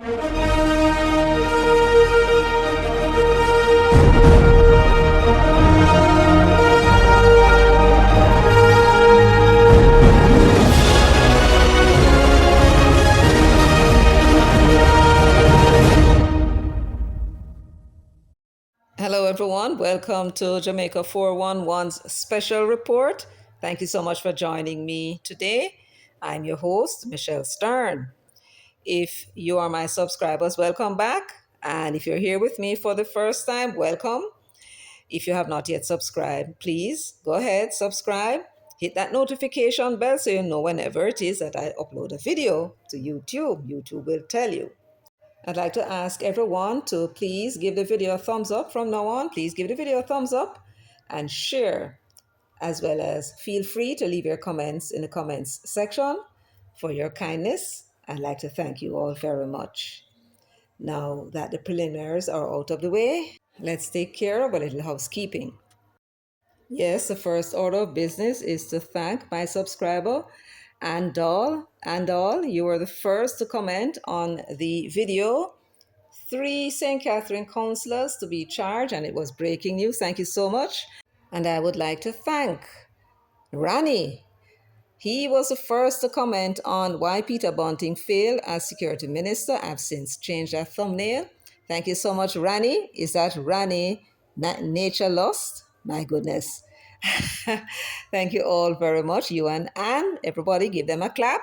Hello, everyone. Welcome to Jamaica 411's special report. Thank you so much for joining me today. I'm your host, Michelle Stern. If you are my subscribers, welcome back. And if you're here with me for the first time, welcome. If you have not yet subscribed, please go ahead, subscribe, hit that notification bell so you know whenever it is that I upload a video to YouTube. YouTube will tell you. I'd like to ask everyone to please give the video a thumbs up from now on. Please give the video a thumbs up and share, as well as feel free to leave your comments in the comments section. For your kindness, I'd like to thank you all very much. Now that the preliminaries are out of the way, let's take care of a little housekeeping. Yes, the first order of business is to thank my subscriber, and all, you were the first to comment on the video. 3 St. Catherine councillors to be charged, and it was breaking news. Thank you so much. And I would like to thank Rani. He was the first to comment on why Peter Bunting failed as security minister. I've since changed that thumbnail. Thank you so much, Rani. Is that Rani Nature Lost? My goodness. Thank you all very much. You and Anne, everybody give them a clap.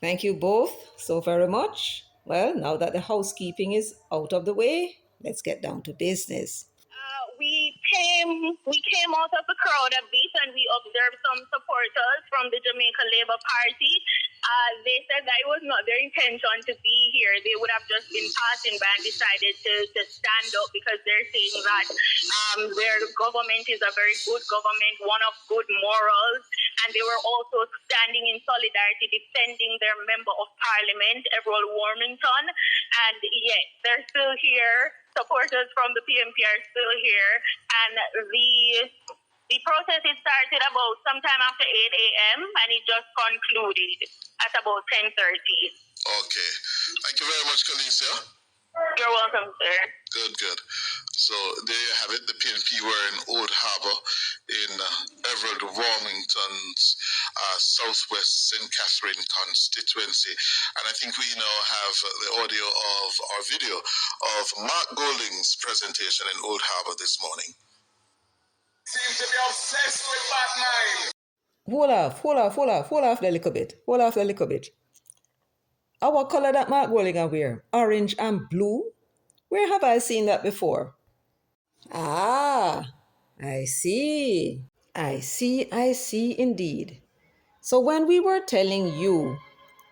Thank you both so very much. Well, now that the housekeeping is out of the way, let's get down to business. We came out of the crowd a bit and we observed some supporters from the Jamaica Labour Party. They said that it was not their intention to be here. They would have just been passing by and decided to stand up because they're saying that their government is a very good government, one of good morals, and they were also standing in solidarity defending their member of parliament, Everall Warmington. And yes, they're still here. Supporters from the PMP are still here, and the protest is started about sometime after 8 a.m. and it just concluded at about 10:30. Okay. Thank you very much, Khaleesi. You're welcome, sir. Good. So there you have it. The PNP were in Old Harbour in Everett Warmington's southwest St. Catherine constituency. And I think we now have the audio of our video of Mark Golding's presentation in Old Harbour this morning. Seem to be obsessed with Batman. Hold off a little bit. Our color that Mark Golding wear, orange and blue. Where have I seen that before? Ah, I see indeed. So when we were telling you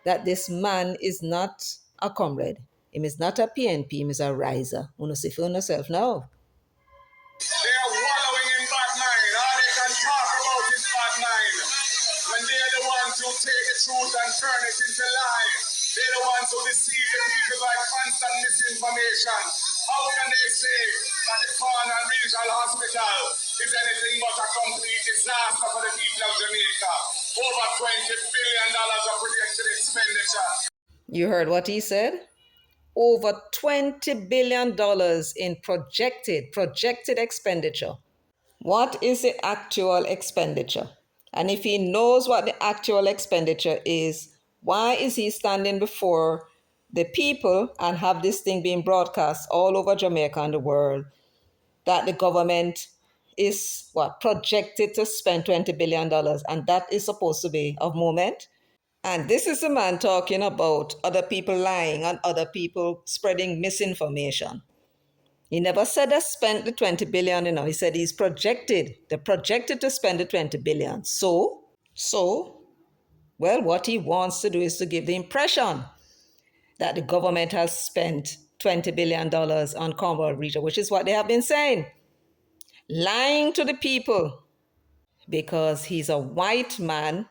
that this man is not a comrade, him is not a PNP, him is a riser. Uno see for yourself now. They are wallowing in Batman. All they can talk about is Batman. When they're the ones who take the truth and turn it into lies. They're the ones who deceive the people by constant misinformation. How can they say that the corner regional hospital is anything but a complete disaster for the people of Jamaica? Over $20 billion of projected expenditure. You heard what he said? Over $20 billion in projected expenditure. What is the actual expenditure? And if he knows what the actual expenditure is, why is he standing before the people and have this thing being broadcast all over Jamaica and the world that the government is projected to spend $20 billion, and that is supposed to be of moment? And this is a man talking about other people lying and other people spreading misinformation. He never said they spent the 20 billion, He said they're projected to spend the 20 billion. So, well, what he wants to do is to give the impression that the government has spent $20 billion on Comrades region, which is what they have been saying. Lying to the people because he's a white man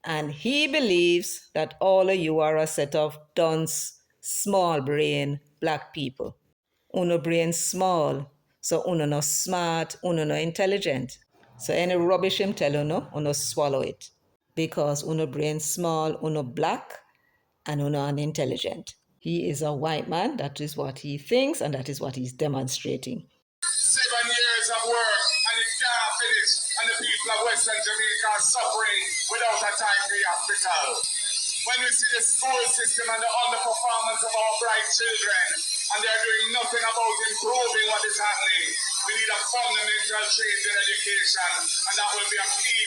and he believes that all of you are a set of dunce, small brain black people. Uno brain small, so uno no smart, uno no intelligent. So any rubbish him tell uno swallow it. Because uno brain small, uno black, and uno unintelligent. He is a white man, that is what he thinks, and that is what he's demonstrating. 7 years of work and it can't finish, and the people of Western Jamaica are suffering without a timely hospital. When we see the school system and the underperformance of our bright children, and they're doing nothing about improving what is happening, we need a fundamental change in education, and that will be a key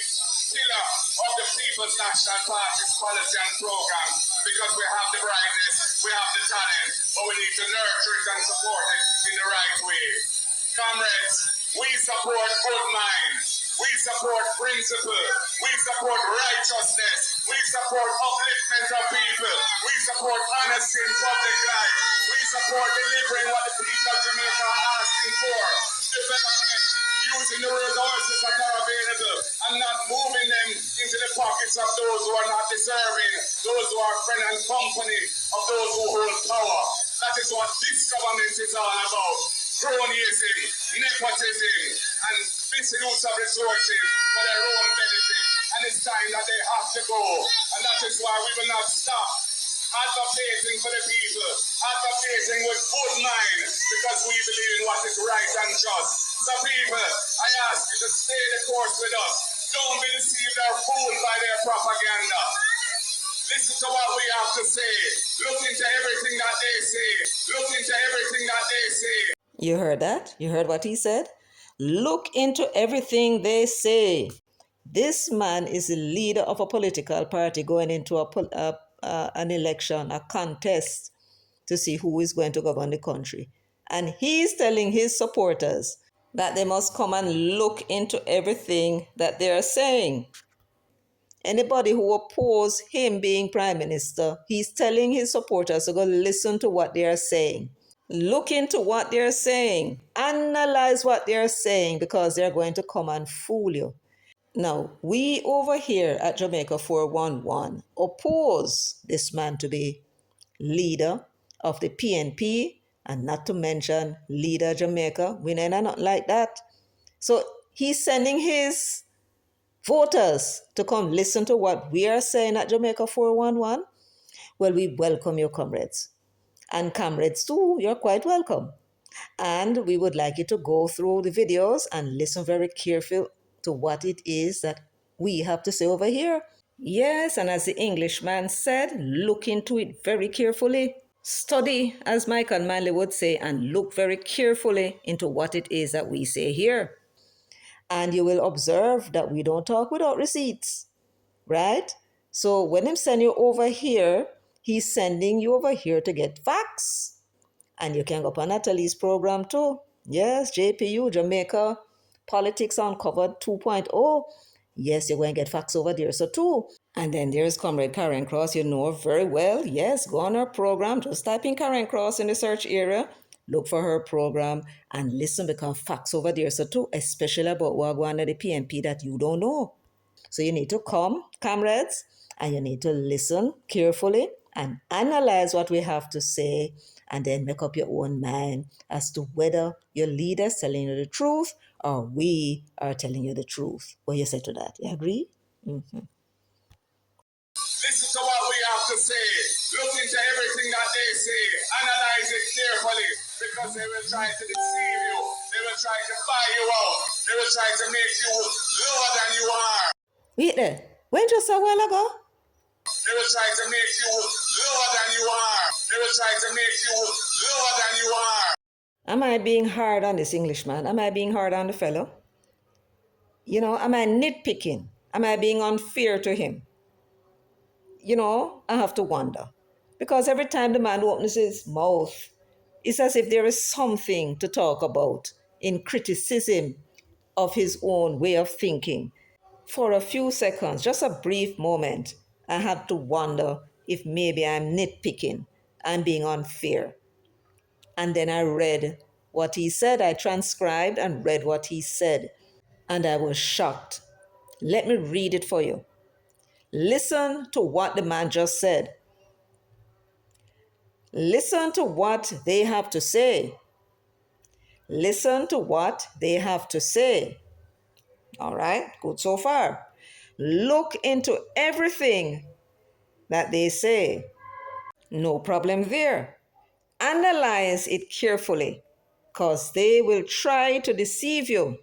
pillar of the People's National Party's policy and program, because we have the brightness, we have the talent, but we need to nurture it and support it in the right way. Comrades, we support good minds. We support principle. We support righteousness. We support upliftment of people. We support honesty in public life. We support delivering what the people of Jamaica are asking for. Development, using the resources that are available and not moving them into the pockets of those who are not deserving, those who are friend and company of those who hold power. That is what this government is all about. Cronyism, nepotism, and misuse of resources for their own benefit. And it's time that they have to go. And that is why we will not stop advocating for the people, advocating with good mind, because we believe in what is right and just. So people, I ask you to stay the course with us. Don't be deceived or fooled by their propaganda. Listen to what we have to say. Look into everything that they say. Look into everything that they say. You heard that? You heard what he said? Look into everything they say. This man is the leader of a political party going into an election, a contest to see who is going to govern the country. And he's telling his supporters that they must come and look into everything that they are saying. Anybody who opposes him being prime minister, he's telling his supporters to go listen to what they are saying. Look into what they're saying. Analyze what they're saying, because they're going to come and fool you. Now, we over here at Jamaica 411 oppose this man to be leader of the PNP, and not to mention leader Jamaica. We know not like that. So he's sending his voters to come listen to what we are saying at Jamaica 411. Well, we welcome your comrades. And comrades too, you're quite welcome. And we would like you to go through the videos and listen very carefully to what it is that we have to say over here. Yes, and as the Englishman said, look into it very carefully. Study, as Michael Manley would say, and look very carefully into what it is that we say here. And you will observe that we don't talk without receipts, right? So when him send you over here, he's sending you over here to get facts. And you can go up on Natalie's program too. Yes, JPU, Jamaica, Politics Uncovered 2.0. Yes, you're going to get facts over there, so too. And then there's Comrade Karen Cross, you know her very well. Yes, go on her program. Just type in Karen Cross in the search area. Look for her program and listen, because facts over there, so too, especially about what going on the PNP that you don't know. So you need to come, comrades, and you need to listen carefully and analyze what we have to say, and then make up your own mind as to whether your leader is telling you the truth or we are telling you the truth. What you say to that? You agree? Mm-hmm. Listen to what we have to say. Look into everything that they say. Analyze it carefully, because they will try to deceive you. They will try to buy you out. They will try to make you lower than you are. Wait there. When just a while ago? They will try to make you lower than you are. They will try to make you lower than you are. Am I being hard on this Englishman? Am I being hard on the fellow? Am I nitpicking? Am I being unfair to him? I have to wonder. Because every time the man opens his mouth, it's as if there is something to talk about in criticism of his own way of thinking. For a few seconds, just a brief moment, I had to wonder if maybe I'm nitpicking, I'm being unfair. And then I read what he said. I transcribed and read what he said. And I was shocked. Let me read it for you. Listen to what the man just said. Listen to what they have to say. Listen to what they have to say. All right, good so far. Look into everything that they say. No problem there. Analyze it carefully because they will try to deceive you.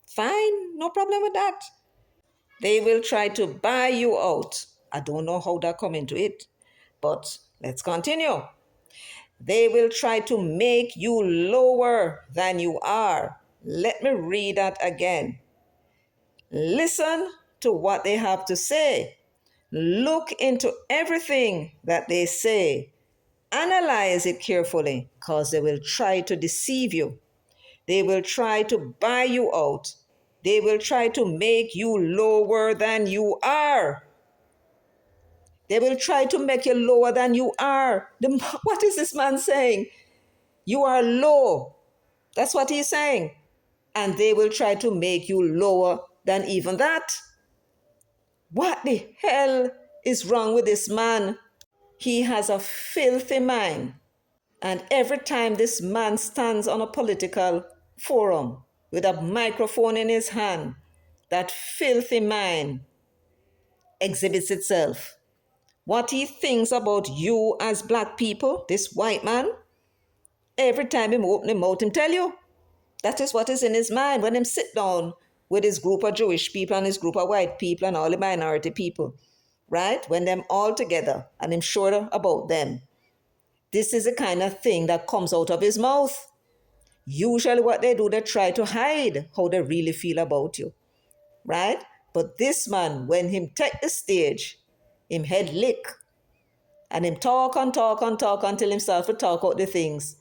Fine, no problem with that. They will try to buy you out. I don't know how that come into it, but let's continue. They will try to make you lower than you are. Let me read that again. Listen to what they have to say. Look into everything that they say. Analyze it carefully because they will try to deceive you. They will try to buy you out. They will try to make you lower than you are. They will try to make you lower than you are. What is this man saying? You are low. That's what he's saying. And they will try to make you lower than even that. What the hell is wrong with this man? He has a filthy mind. And every time this man stands on a political forum with a microphone in his hand, that filthy mind exhibits itself. What he thinks about you as black people, this white man, every time he open his mouth, him tell you. That is what is in his mind when him sit down with his group of Jewish people and his group of white people and all the minority people, right? When them all together and him sure about them. This is the kind of thing that comes out of his mouth. Usually what they do, they try to hide how they really feel about you, right? But this man, when him take the stage, him head lick, and him talk and talk and talk until himself to talk out the things.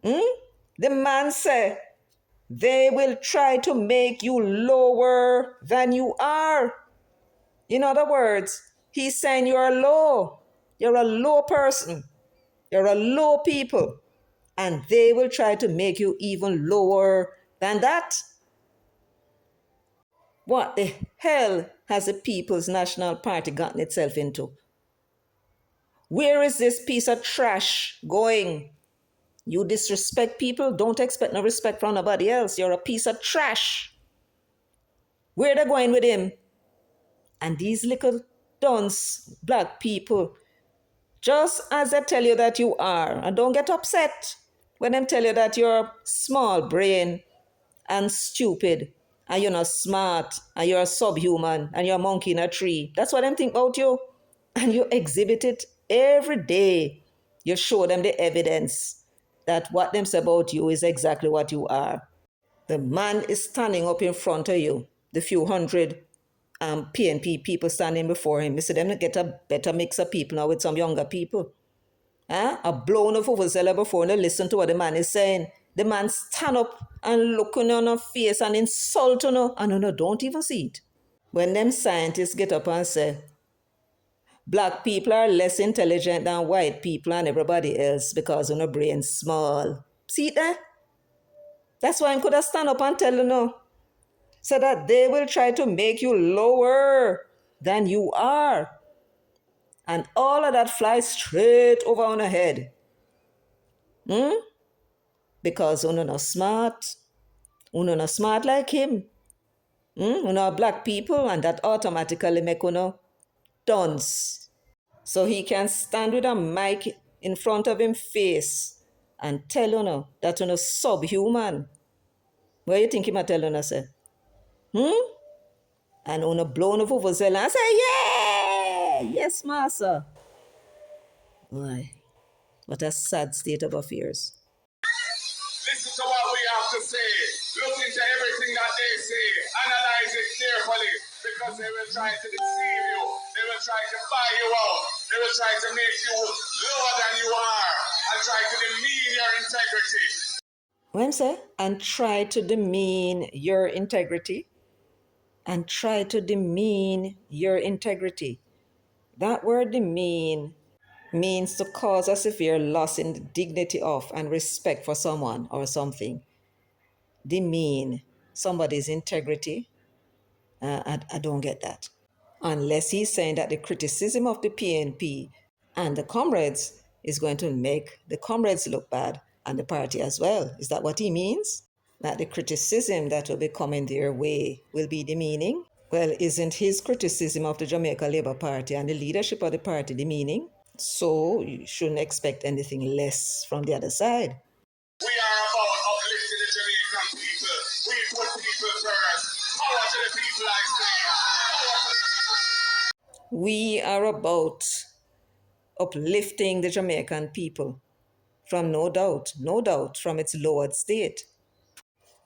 The man say, they will try to make you lower than you are. In other words, he's saying you're low. You're a low person. You're a low people. And they will try to make you even lower than that. What the hell has the People's National Party gotten itself into? Where is this piece of trash going? You disrespect people, don't expect no respect from nobody else. You're a piece of trash. Where they going with him? And these little dunce black people, just as they tell you that you are, and don't get upset when they tell you that you're small brain and stupid and you're not smart and you're a subhuman and you're a monkey in a tree. That's what they think about you. And you exhibit it every day. You show them the evidence that what them say about you is exactly what you are. The man is standing up in front of you, the few hundred PNP people standing before him. You see them get a better mix of people now with some younger people. A blown of vuvuzela before and listen to what the man is saying. The man stand up and look on her face and insult on her, and no, don't even see it. When them scientists get up and say, black people are less intelligent than white people and everybody else because of no brain small. See that? That's why I could have stand up and tell you no. So that they will try to make you lower than you are. And all of that flies straight over on the head. Because uno not smart. Uno not smart like him. Uno are black people and that automatically make uno dunce. So he can stand with a mic in front of him face and tell uno that uno subhuman. What you think he might tell uno say? And uno blown over vuvuzela and say, yeah, yes, master. Why? What a sad state of affairs. Listen to what we have to say. Look into everything that they say. Analyze it carefully because they will try to deceive you. They will try to buy you out. They will try to make you lower than you are and try to demean your integrity. When say, and try to demean your integrity, and try to demean your integrity. That word demean means to cause a severe loss in the dignity of and respect for someone or something. Demean somebody's integrity. I don't get that. Unless he's saying that the criticism of the PNP and the comrades is going to make the comrades look bad and the party as well. Is that what he means? that the criticism that will be coming their way will be demeaning. Well, isn't his criticism of the Jamaica Labour Party and the leadership of the party demeaning? So you shouldn't expect anything less from the other side. We are about uplifting the Jamaican people. We put people first. Power to the people, I say. We are about uplifting the Jamaican people from no doubt, from its lowered state.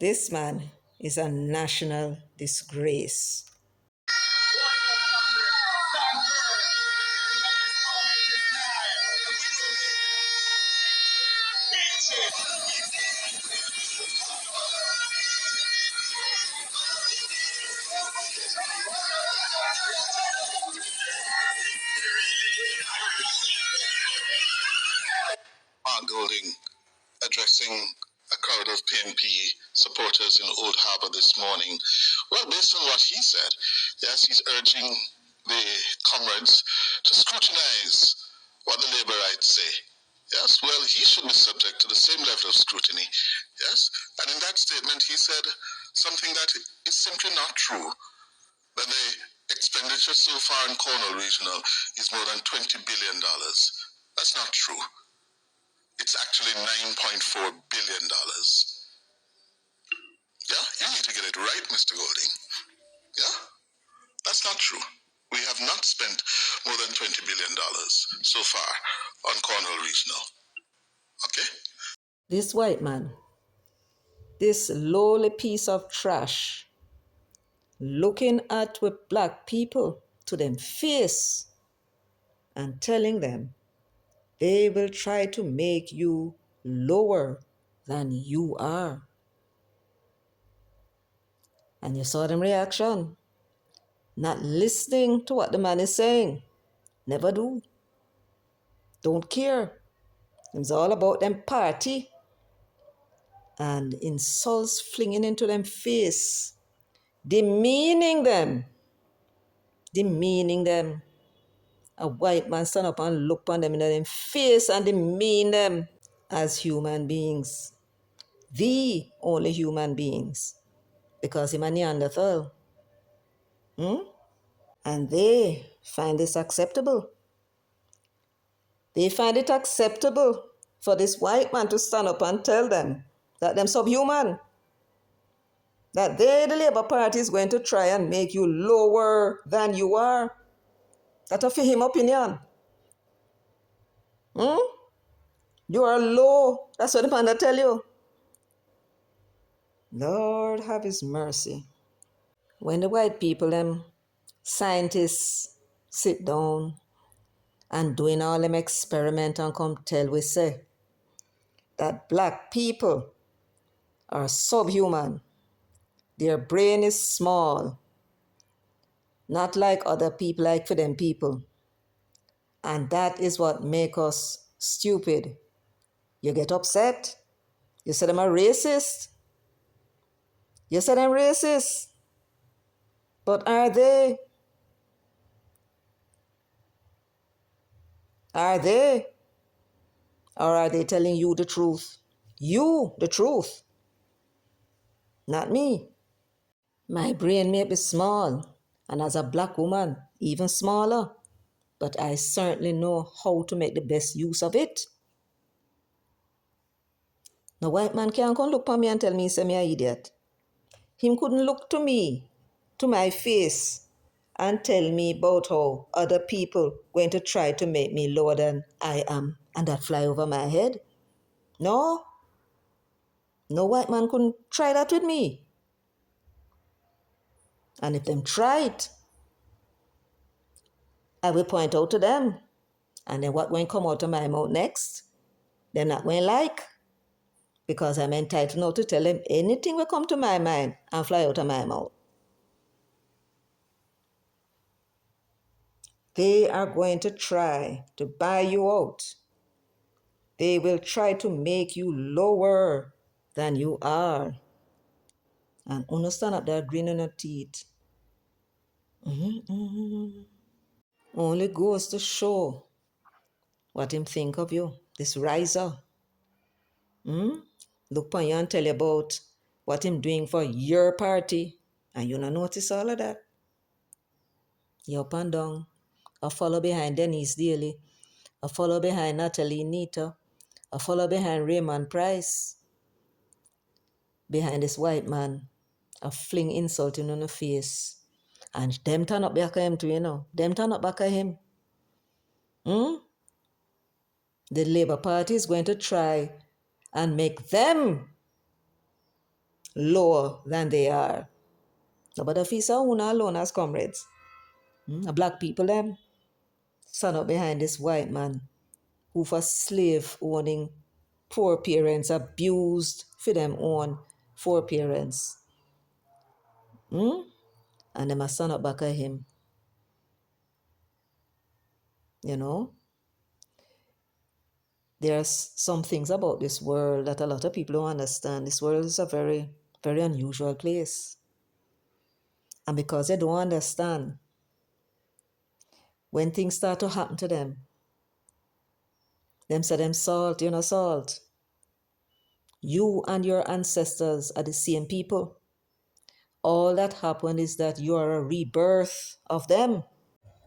This man is a national disgrace. Mark Golding addressing a crowd of PNP supporters in Old Harbour this morning. Well, based on what he said, yes, he's urging the comrades to scrutinize what the Labourites say. Yes, well, he should be subject to the same level of scrutiny. Yes, and in that statement, he said something that is simply not true. That the expenditure so far in Cornwall Regional is more than $20 billion. That's not true. It's actually $9.4 billion. Yeah, you need to get it right, Mr. Golding. Yeah, that's not true. We have not spent more than $20 billion so far on Cornwall Regional. Okay? This white man, this lowly piece of trash, looking at with black people to them face and telling them they will try to make you lower than you are. And you saw them reaction, not listening to what the man is saying. Never do. Don't care. It's all about them party and insults flinging into them face, demeaning them, demeaning them. A white man stand up and look on them in their face and demean them as human beings. The only human beings. Because him a Neanderthal. And they find this acceptable. They find it acceptable for this white man to stand up and tell them that them subhuman. That they, the Labour Party, is going to try and make you lower than you are. That's a for him opinion. You are low. That's what the man tell you. Lord have his mercy. When the white people, them scientists, sit down and doing all them experiment and come tell we say that black people are subhuman. Their brain is small. Not like other people, like for them people. And that is what make us stupid. You get upset. You say them are racist. You say them racist. But are they? Are they? Or are they telling you the truth? You, the truth. Not me. My brain may be small, and as a black woman, even smaller. But I certainly know how to make the best use of it. No white man can't come look at me and tell me say me an idiot. Him couldn't look to me, to my face, and tell me about how other people going to try to make me lower than I am and that fly over my head. No. No white man couldn't try that with me. And if them try it, I will point out to them. And then what going to come out of my mouth next, they're not going to like. Because I'm entitled now to tell them anything will come to my mind and fly out of my mouth. They are going to try to buy you out. They will try to make you lower than you are. And understand up there grin on your teeth. Only goes to show what him think of you, this riser. Look upon you and tell you about what him doing for your party, and you not notice all of that. You up and down. I follow behind Denise Daly. I follow behind Natalie Nita. I follow behind Raymond Price. Behind this white man. I fling insult in on the face. And them turn up back at him too, you know. Them turn up back at him. The Labour Party is going to try and make them lower than they are. But if it's una alone as comrades, black people them stand up behind this white man who for slave owning poor parents abused for them own poor parents. And them a stand up back at him. You know? There's some things about this world that a lot of people don't understand. This world is a very, very unusual place. And because they don't understand, when things start to happen to them say them salt, you're not salt. You and your ancestors are the same people. All that happened is that you are a rebirth of them,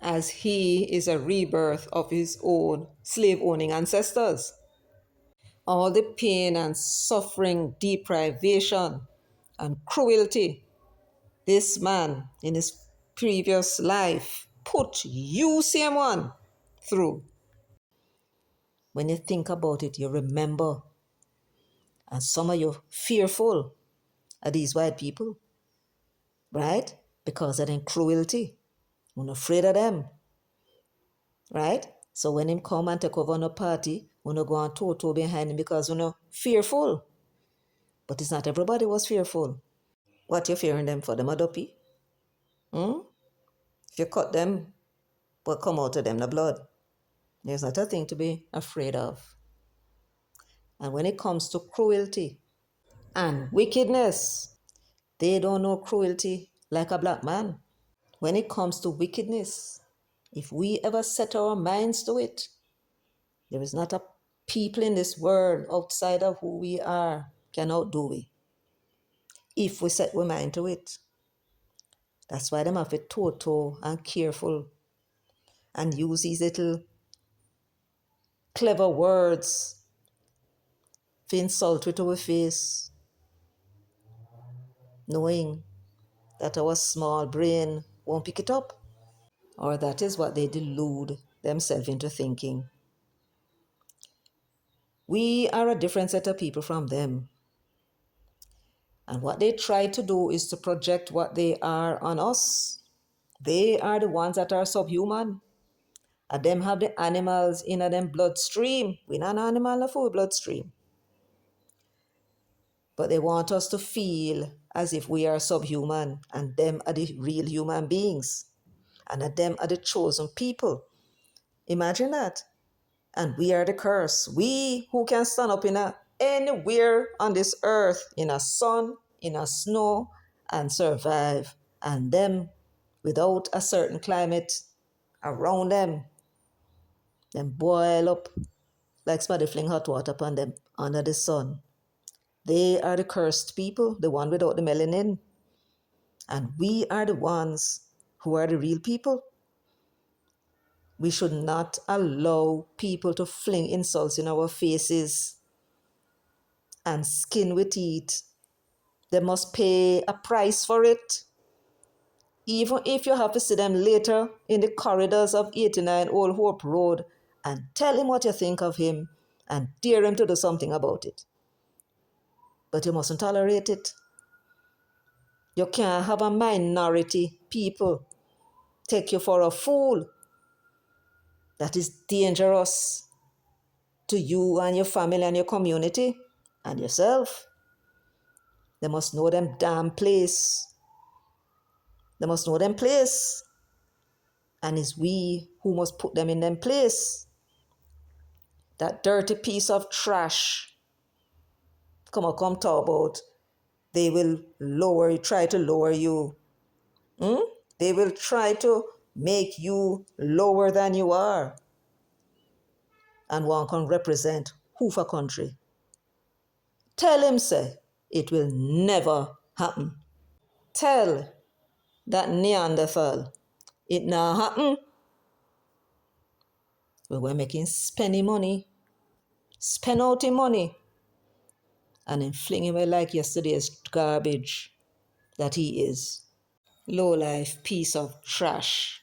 as he is a rebirth of his own slave-owning ancestors. All the pain and suffering, deprivation and cruelty this man in his previous life put you, same one, through. When you think about it, you remember. And some of you fearful of these white people, right? Because of their cruelty. You're afraid of them, right? So when him come and take over on a party, we're not go on toe behind him because we're not fearful. But it's not everybody was fearful. What you fearing them for? Them a dopey? If you cut them, what come out of them? The blood. There's not a thing to be afraid of. And when it comes to cruelty and wickedness, they don't know cruelty like a black man. When it comes to wickedness, if we ever set our minds to it, there is not a people in this world outside of who we are can outdo it. If we set our mind to it. That's why them have to be total and careful and use these little clever words to insult with our face, knowing that our small brain won't pick it up. Or that is what they delude themselves into thinking. We are a different set of people from them. And what they try to do is to project what they are on us. They are the ones that are subhuman. And them have the animals in them bloodstream. We're not an animal of our bloodstream. But they want us to feel as if we are subhuman and them are the real human beings. And that them are the chosen people. Imagine that. And we are the curse. We who can stand up in anywhere on this earth, in a sun, in a snow, and survive. And them, without a certain climate around them boil up like somebody fling hot water upon them under the sun. They are the cursed people, the one without the melanin. And we are the ones who are the real people. We should not allow people to fling insults in our faces and skin with teeth. They must pay a price for it. Even if you have to see them later in the corridors of 89 Old Hope Road and tell him what you think of him and dare him to do something about it. But you mustn't tolerate it. You can't have a minority people take you for a fool. That is dangerous to you and your family and your community and yourself. They must know them damn place. They must know them place. And it's we who must put them in them place. That dirty piece of trash. Come talk about. They will try to lower you. They will try to make you lower than you are. And one can represent who for country. Tell him, say, It will never happen. Tell that Neanderthal it now happen. We were making spenny money, spend out the money, and then fling him away like yesterday's garbage that he is. Low life piece of trash.